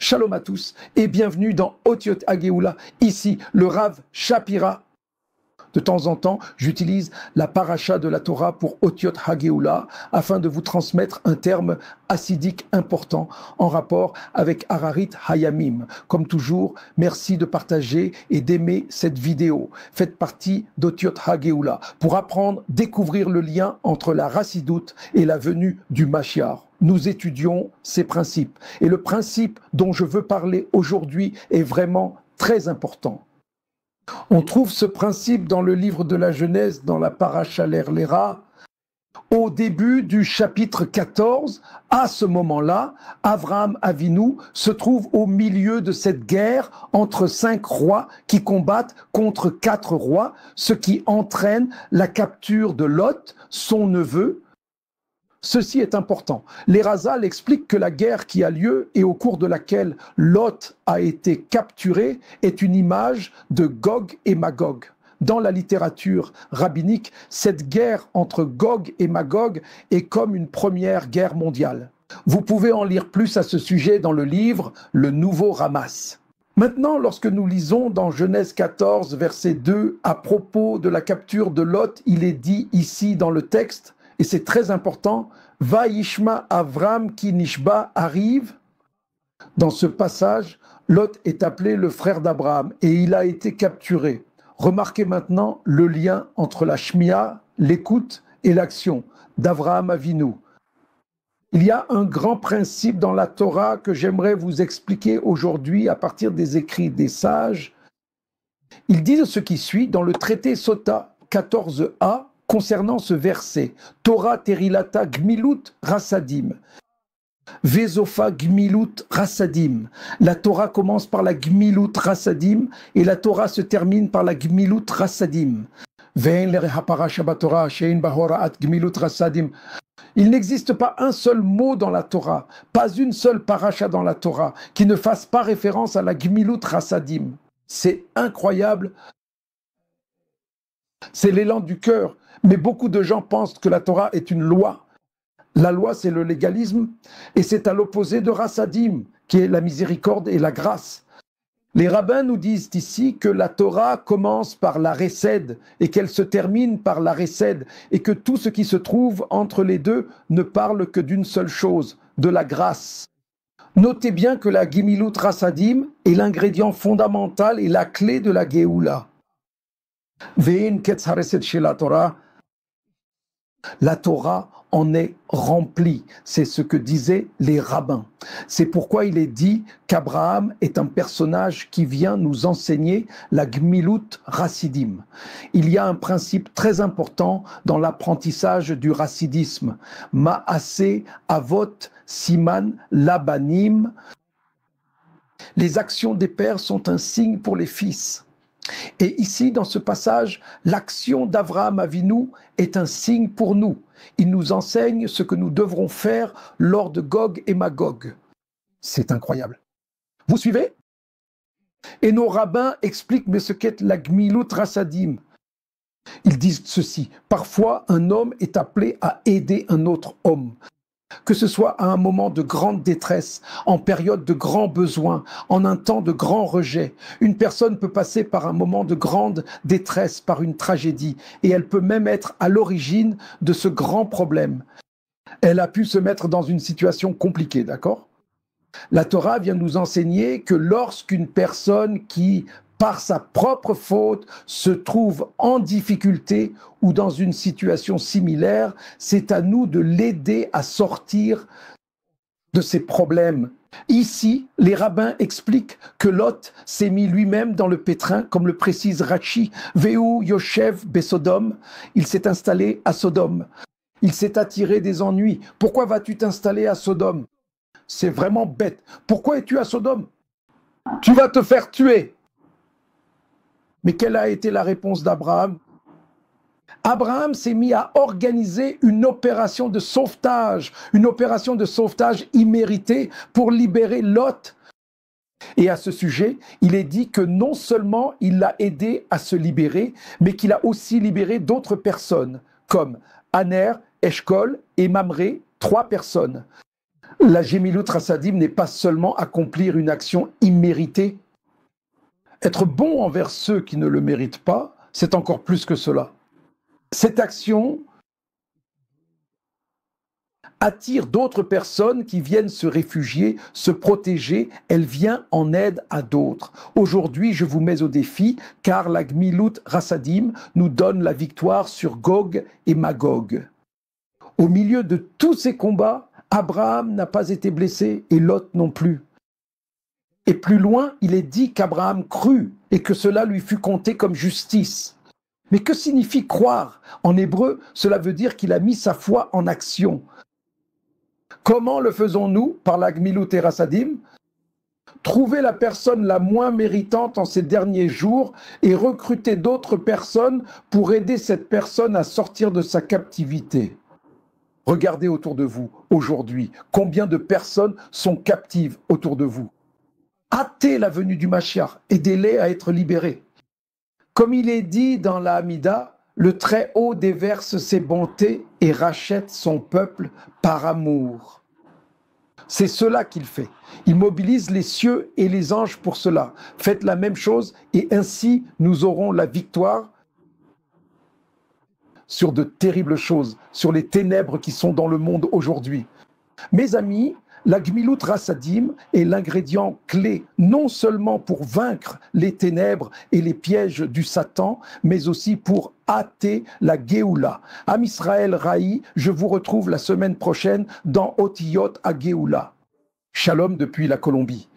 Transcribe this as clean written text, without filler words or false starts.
Shalom à tous et bienvenue dans Otiot Hageoula, ici le Rav Shapira. De temps en temps, j'utilise la paracha de la Torah pour Otiot Hageoula afin de vous transmettre un terme hassidique important en rapport avec Ararit Hayamim. Comme toujours, merci de partager et d'aimer cette vidéo. Faites partie d'Otiot Hageoula pour apprendre, découvrir le lien entre la Rassidoute et la venue du Mashiach. Nous étudions ces principes. Et le principe dont je veux parler aujourd'hui est vraiment très important. On trouve ce principe dans le livre de la Genèse, dans la Paracha Lera, au début du chapitre 14. À ce moment-là, Avraham Avinu se trouve au milieu de cette guerre entre 5 rois qui combattent contre 4 rois, ce qui entraîne la capture de Lot, son neveu. Ceci est important. Les Razal expliquent que la guerre qui a lieu et au cours de laquelle Lot a été capturé est une image de Gog et Magog. Dans la littérature rabbinique, cette guerre entre Gog et Magog est comme une première guerre mondiale. Vous pouvez en lire plus à ce sujet dans le livre Le Nouveau Ramas. Maintenant, lorsque nous lisons dans Genèse 14, verset 2, à propos de la capture de Lot, il est dit ici dans le texte, et c'est très important, Vaishma Avram ki nishba arrive. Dans ce passage, Lot est appelé le frère d'Abraham et il a été capturé. Remarquez maintenant le lien entre la shmia, l'écoute et l'action d'Avraham Avinu. Il y a un grand principe dans la Torah que j'aimerais vous expliquer aujourd'hui à partir des écrits des sages. Ils disent ce qui suit dans le traité Sota 14a, concernant ce verset, Torah terilata gmilut rasadim, Vezofa gmilut rasadim. La Torah commence par la gmilut rasadim et la Torah se termine par la gmilut rasadim. Il n'existe pas un seul mot dans la Torah, pas une seule paracha dans la Torah qui ne fasse pas référence à la gmilut rasadim. C'est incroyable. C'est l'élan du cœur. Mais beaucoup de gens pensent que la Torah est une loi. La loi, c'est le légalisme, et c'est à l'opposé de Rasadim, qui est la miséricorde et la grâce. Les rabbins nous disent ici que la Torah commence par la Hesed et qu'elle se termine par la Hesed, et que tout ce qui se trouve entre les deux ne parle que d'une seule chose, de la grâce. Notez bien que la Gimilut Rasadim est l'ingrédient fondamental et la clé de la Géoula. Ve'en ketz haresed shel la Torah. La Torah en est remplie, c'est ce que disaient les rabbins. C'est pourquoi il est dit qu'Abraham est un personnage qui vient nous enseigner la Gmilut Rassidim. Il y a un principe très important dans l'apprentissage du rassidisme. Ma'aseh avot siman labanim. Les actions des pères sont un signe pour les fils. Et ici, dans ce passage, l'action d'Avraham Avinu est un signe pour nous. Il nous enseigne ce que nous devrons faire lors de Gog et Magog. C'est incroyable. Vous suivez? Et nos rabbins expliquent mais ce qu'est la Gmilut Rasadim. Ils disent ceci. Parfois, un homme est appelé à aider un autre homme. Que ce soit à un moment de grande détresse, en période de grand besoin, en un temps de grand rejet. Une personne peut passer par un moment de grande détresse, par une tragédie, et elle peut même être à l'origine de ce grand problème. Elle a pu se mettre dans une situation compliquée, d'accord? La Torah vient nous enseigner que lorsqu'une personne qui, par sa propre faute, se trouve en difficulté ou dans une situation similaire, c'est à nous de l'aider à sortir de ses problèmes. Ici, les rabbins expliquent que Lot s'est mis lui-même dans le pétrin, comme le précise Rashi, Veu Yoshev Besodom, il s'est installé à Sodome. Il s'est attiré des ennuis. Pourquoi vas-tu t'installer à Sodome? C'est vraiment bête. Pourquoi es-tu à Sodome? Tu vas te faire tuer. Mais quelle a été la réponse d'Abraham? Abraham s'est mis à organiser une opération de sauvetage imméritée pour libérer Lot. Et à ce sujet, il est dit que non seulement il l'a aidé à se libérer, mais qu'il a aussi libéré d'autres personnes, comme Aner, Eshkol et Mamré, 3 personnes. La Gemilut Rasadim n'est pas seulement accomplir une action imméritée. Être bon envers ceux qui ne le méritent pas, c'est encore plus que cela. Cette action attire d'autres personnes qui viennent se réfugier, se protéger, elle vient en aide à d'autres. Aujourd'hui, je vous mets au défi, car la Gmilut Rasadim nous donne la victoire sur Gog et Magog. Au milieu de tous ces combats, Abraham n'a pas été blessé et Lot non plus. Et plus loin, il est dit qu'Abraham crut et que cela lui fut compté comme justice. Mais que signifie croire? En hébreu, cela veut dire qu'il a mis sa foi en action. Comment le faisons-nous? Par la Gmilut et Rasadim. Trouver la personne la moins méritante en ces derniers jours et recruter d'autres personnes pour aider cette personne à sortir de sa captivité. Regardez autour de vous aujourd'hui, combien de personnes sont captives autour de vous. Hâtez la venue du Mashiach, aidez-les à être libérés. Comme il est dit dans la Hamida, le Très-Haut déverse ses bontés et rachète son peuple par amour. C'est cela qu'il fait. Il mobilise les cieux et les anges pour cela. Faites la même chose et ainsi nous aurons la victoire sur de terribles choses, sur les ténèbres qui sont dans le monde aujourd'hui. Mes amis, la Gmilut Rasadim est l'ingrédient clé, non seulement pour vaincre les ténèbres et les pièges du Satan, mais aussi pour hâter la Géoula. Am Israël Raï, je vous retrouve la semaine prochaine dans Otiyot à Géoula. Shalom depuis la Colombie.